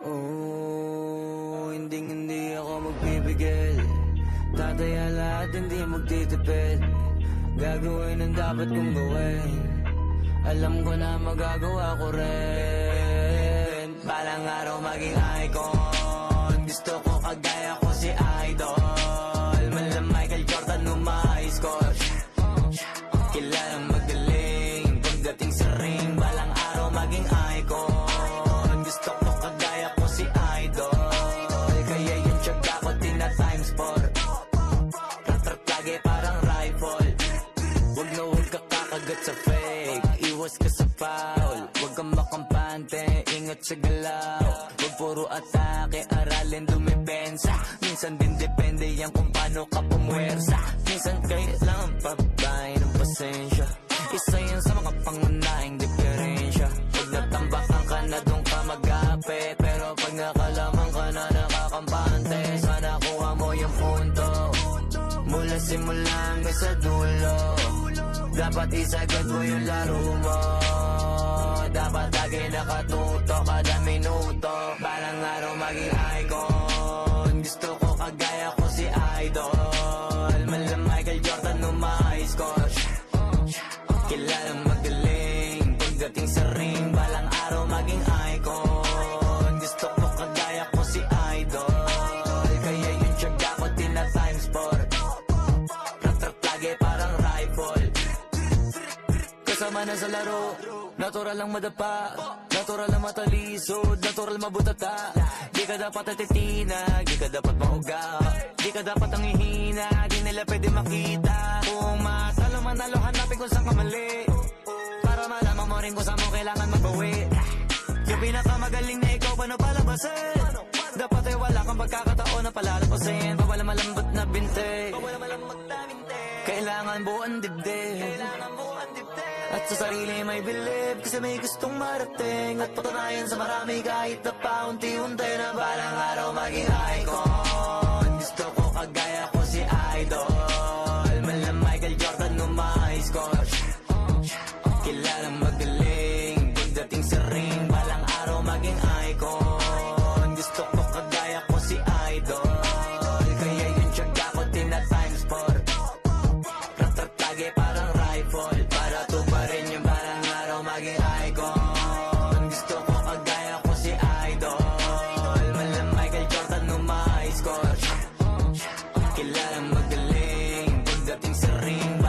Oh, hindi ako magpipigil. Tataya lahat, hindi magtitipid. Gagawin ang dapat kong gawin. Alam ko na magagawa ko rin. Balang araw maging icon. Gusto ko kagaya ko si Idol. Mala Michael Jordan umahis ko. Kilalang magaling pagdating sa ring. Balang araw maging icon. Gusto ko kagaya ko si Idol. Kaya yung tiyaga ko tina times 4. Rat-rat lagi parang rifle. Huwag na huwag ka kakagat sa fake. Iwas ka sa foul. Huwag kang makampante, ingat sa galaw. Huwag puro atake, aralin dumipensa. Minsan din depende yan kung paano ka pumwersa. Minsan kailangan pabay ng pasensya. Isa yan sa mga pangunahing diferensya. Pag natambakan ka na doon ka mag-apit. Pero pag nakalaman ka na nakakampante, sana kuha mo yung punto. Mula simula hanggang sa dulo, dapat isagad mo yung laro mo. Dapat lagi nakatuto kada minuto. Balang araw maging icon. Gusto ko kagaya ko si Idol. Mala Michael Jordan umahis ko. Kilalang magaling pagdating sa ring. Balang araw maging icon. Gusto ko kagaya ko si Idol. Kaya yung tiyaga ko tina times 4. Rat-rat lagi parang rifle. Kasama na sa laro, natural lang madapa, natural lang matalisod, natural mabutata. Di ka dapat atitina, di ka dapat mauga, di ka dapat ang ihina, di nila pwede makita. Kung matalo manalo, hanapin kung saan ka mali, para malaman mo rin kung saan mo kailangan magbawi. Yung pinakamagaling na ikaw, paano palabasin? Dapat ay wala kang pagkakataon na palalapasin. Pawala malambot na binte, kailangan buuan dibdib. At sa sarili may believe, kasi may gustong marating. At patunayan sa marami kahit na paunti-unti na balang araw maging icon. Gusto ko kagaya ko si Idol. Mala Michael Jordan umahis ko. Kilalang magaling pagdating sa ring. Balang araw maging icon. Gusto ko kagaya ko si Idol. Kaya yung tiyaga ko tina times 4. Rat-rat lagi parang rifle. Para tuparin yung balang araw maging icon. Gusto ko kagaya ko si Idol. Mala Michael Jordan umahis ko. Kilalang magaling pagdating sa ring.